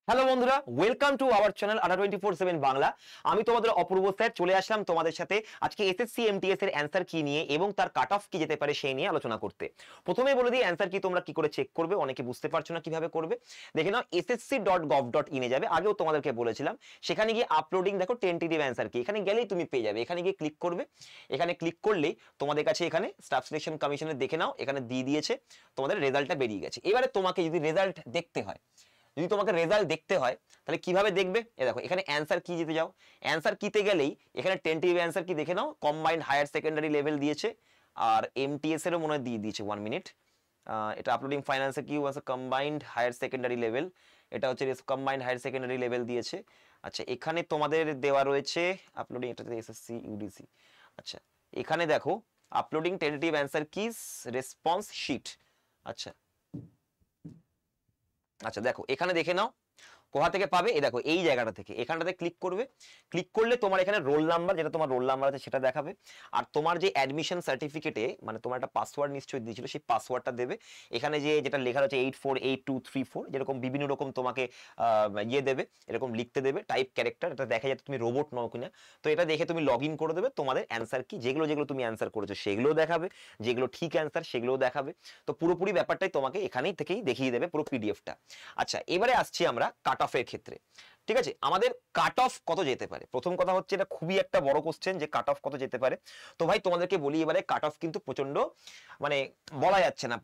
Hello বন্ধুরা, welcome to our channel আড্ডা 24/7 বাংলা। আমি তোমাদের অপূর্ব স্যার চলে আসলাম তোমাদের সাথে আজকে এসএসসি এমটিএস এর অ্যান্সার কি নিয়ে এবং তার কাট অফ কি যেতে পারে সেই নিয়ে আলোচনা করতে। প্রথমে বলে দিই অ্যান্সার কি তোমরা কি করে চেক করবে, অনেকে বুঝতে পারছো না কিভাবে করবে। দেখে নাও ssc.gov.in এ যাবে, আগেও তোমাদেরকে বলেছিলাম। সেখানে গিয়ে আপলোডিং দেখো টেন্টেটিভ অ্যান্সার কি, এখানে গেলেই তুমি পেয়ে যাবে। এখানে গিয়ে ক্লিক করবে, এখানে ক্লিক করলেই তোমাদের কাছে এখানে স্টাফ সিলেকশন কমিশনের দেখে নাও, এখানে দিয়ে দিয়েছে তোমাদের রেজাল্টটা বেরিয়ে গেছে। এবারে তোমাকে যদি রেজাল্ট দেখতে হয়, যদি তোমাকে রেজাল্ট দেখতে হয় তাহলে কিভাবে দেখবে? দেখো এখানে অ্যান্সার কি যেতে যাও, অ্যান্সার কিতে গেলেই এখানে টেন্টেটিভ অ্যান্সার কি দেখে নাও, কম্বাইন্ড হায়ার সেকেন্ডারি লেভেল দিয়েছে আর এমটিএস এরও মনে হয় দিয়ে দিয়েছে। 1 মিনিট, এটা আপলোডিং ফাইন্যান্সে কি আছে, কম্বাইন্ড হায়ার সেকেন্ডারি লেভেল, এটা হচ্ছে কম্বাইন্ড হায়ার সেকেন্ডারি লেভেল দিয়েছে। আচ্ছা, এখানে তোমাদের দেওয়া রয়েছে আপলোডিং, এটা এসএসসি ইউডিসি। আচ্ছা, এখানে দেখো uploading tentative answer key response sheet. আচ্ছা আচ্ছা দেখো এখানে দেখে নাও কোথা থেকে পাবে। এই দেখো এই জায়গাটা থেকে, এখানটাতে ক্লিক করবে। ক্লিক করলে তোমার এখানে রোল নাম্বার, যেটা তোমার রোল নাম্বার আছে সেটা দেখাবে। আর তোমার যে অ্যাডমিশন সার্টিফিকেটে মানে তোমার একটা পাসওয়ার্ড নিশ্চয়ই দিয়েছিল, সেই পাসওয়ার্ডটা দেবে। এখানে যে যেটা লেখা রয়েছে 848234, যেরকম বিভিন্ন রকম তোমাকে দেবে, এরকম লিখতে দেবে টাইপ ক্যারেক্টার, এটা দেখা যাচ্ছে তুমি রোবট নও কিনা। তো এটা দেখে তুমি লগ ইন করে দেবে, তোমাদের অ্যান্সার কি, যেগুলো যেগুলো তুমি অ্যান্সার করেছো সেগুলোও দেখাবে, যেগুলো ঠিক অ্যান্সার সেগুলোও দেখাবে। তো পুরোপুরি ব্যাপারটাই তোমাকে এখানেই থেকেই দেখিয়ে দেবে পুরো পিডিএফটা। আচ্ছা, এবারে আসছি আমরা কাট অফের ক্ষেত্রে। ঠিক আছে, আমাদের কাট অফ কত যেতে পারে? প্রথম কথা হচ্ছে এটা খুবই একটা বড় কোশ্চেন যে কাট অফ কত যেতে পারে। তো ভাই তোমাদেরকে বলি, এবারে কাট অফ কিন্তু প্রচন্ড মানে বলা যাচ্ছে না,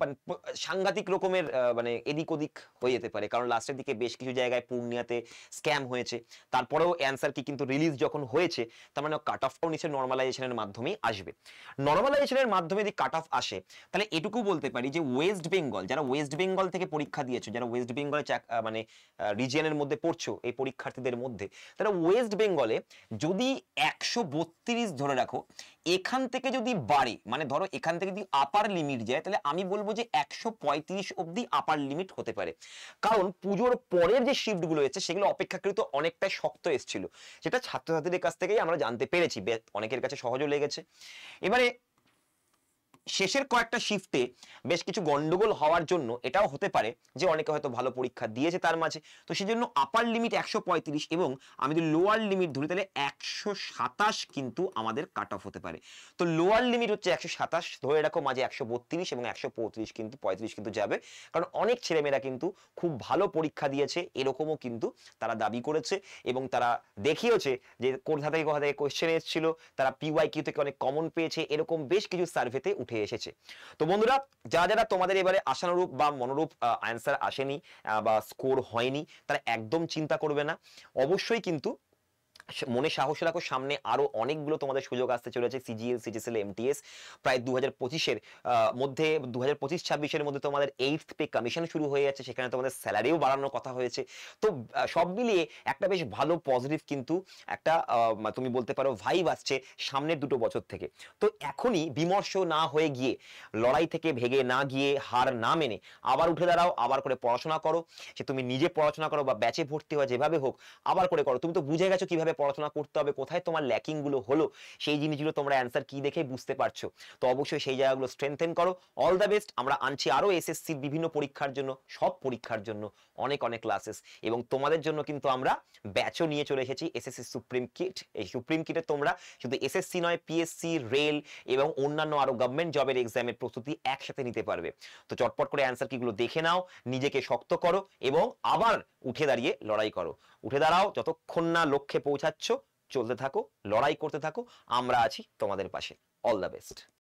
সাংঘাতিক রকমের মানে এদিক ওদিক হয়ে যেতে পারে। কারণ লাস্টের দিকে বেশ কিছু জায়গায় পূর্ণিয়াতে স্ক্যাম হয়েছে, তারপরেও অ্যান্সার কি কিন্তু রিলিজ যখন হয়েছে, তার মানে কাট অফটাও নিশ্চয়ই নর্মালাইজেশনের মাধ্যমেই আসবে। নর্মালাইজেশনের মাধ্যমে যদি কাট অফ আসে তাহলে এটুকু বলতে পারি যে ওয়েস্ট বেঙ্গল, যারা ওয়েস্ট বেঙ্গল থেকে পরীক্ষা দিয়েছো, যারা ওয়েস্ট বেঙ্গলে মানে রিজিয়নের মধ্যে পড়ছো এই পরীক্ষার্থীদের মধ্যে, তারা ওয়েস্ট বেঙ্গলে যদি 132 ধরে রাখো, এখান থেকে যদি বাড়ে, মানে ধরো এখান থেকে যদি আপার লিমিট যায়, তাহলে আমি বলবো যে 135 অব্দি আপার লিমিট হতে পারে। কারণ পুজোর পরের যে শিফট গুলো এসেছে সেগুলো অপেক্ষাকৃত অনেকটাই শক্ত এসেছিল, যেটা ছাত্রছাত্রীদের কাছ থেকেই আমরা জানতে পেরেছি, অনেকের কাছে সহজও লেগেছে। এবারে শেষের কয়েকটা শিফটে বেশ কিছু গন্ডগোল হওয়ার জন্য এটাও হতে পারে যে অনেকে হয়তো ভালো পরীক্ষা দিয়েছে তার মাঝে, তো সেই জন্য আপার লিমিট 135 এবং আমি যদি লোয়ার লিমিট ধরি তাহলে 127 কিন্তু আমাদের কাট অফ হতে পারে। তো লোয়ার লিমিট হচ্ছে 127, ধরে রাখো মাঝে 132 এবং 135 কিন্তু 35 কিন্তু যাবে। কারণ অনেক ছেলেমেয়েরা কিন্তু খুব ভালো পরীক্ষা দিয়েছে, এরকমও কিন্তু তারা দাবি করেছে এবং তারা দেখিয়েছে যে কোথা থেকে কোয়েশ্চেন এসেছিল, তারা পিওয়াইকিউ থেকে অনেক কমন পেয়েছে, এরকম বেশ কিছু সার্ভেতে উঠে এসেছে। তো বন্ধুরা, যারা যারা তোমাদের এবারে আশানুরূপ বা মনোরূপ অ্যান্সার আসেনি বা স্কোর হয়নি, তারা একদম চিন্তা করবে না। অবশ্যই কিন্তু মনে সাহস রাখো, সামনে আরো অনেকগুলো তোমাদের সুযোগ আসতে চলেছে। সিজিএল, সিজিএসএল, এমটিএস প্রায় 2025-এর মধ্যে, 2025-26-এর মধ্যে তোমাদের 8th পে কমিশন শুরু হয়ে যাচ্ছে, সেখানে তোমাদের স্যালারিও বাড়ানোর কথা হয়েছে। তো সব মিলিয়ে একটা বেশ ভালো পজিটিভ কিন্তু একটা তুমি বলতে পারো ভাইব আসছে সামনের 2 বছর থেকে। তো এখনই বিমর্ষ না হয়ে গিয়ে, লড়াই থেকে ভেগে না গিয়ে, হার না মেনে আবার উঠে দাঁড়াও, আবার করে পড়াশোনা করো। সে তুমি নিজে পড়াশোনা করো বা ব্যাচে ভর্তি হয়, যেভাবে হোক আবার করে করো। তুমি তো বুঝে গেছো কিভাবে পড়াশোনা করতে হবে, কোথায় তোমার ল্যাকিং গুলো হলো, সেই জিনিসগুলো তোমরা অ্যান্সার কি দেখে বুঝতে পারছো। তো অবশ্যই সেই জায়গাগুলো স্ট্রেংথেন করো। All the best. আমরা আনছি আরো এসএসসির বিভিন্ন পরীক্ষার জন্য, সব পরীক্ষার জন্য অনেক অনেক ক্লাসেস, এবং তোমাদের জন্য কিন্তু আমরা ব্যাচও নিয়ে চলে এসেছি, এসএসসি সুপ্রিম কিট। এই সুপ্রিম কিটে তোমরা শুধু এসএসসি নয়, পিএসসি, রেল এবং অন্যান্য আরো গভর্নমেন্ট জবের এক্সামের প্রস্তুতি একসাথে নিতে পারবে। তো চটপট করে অ্যান্সার কিগুলো দেখে নাও, নিজেকে শক্ত করো এবং আবার উঠে দাঁড়িয়ে লড়াই করো। উঠে দাঁড়াও, যতক্ষণ না লক্ষ্যে পৌঁছাচ্ছ চলতে থাকো, লড়াই করতে থাকো, আমরা আছি তোমাদের পাশে। All the best.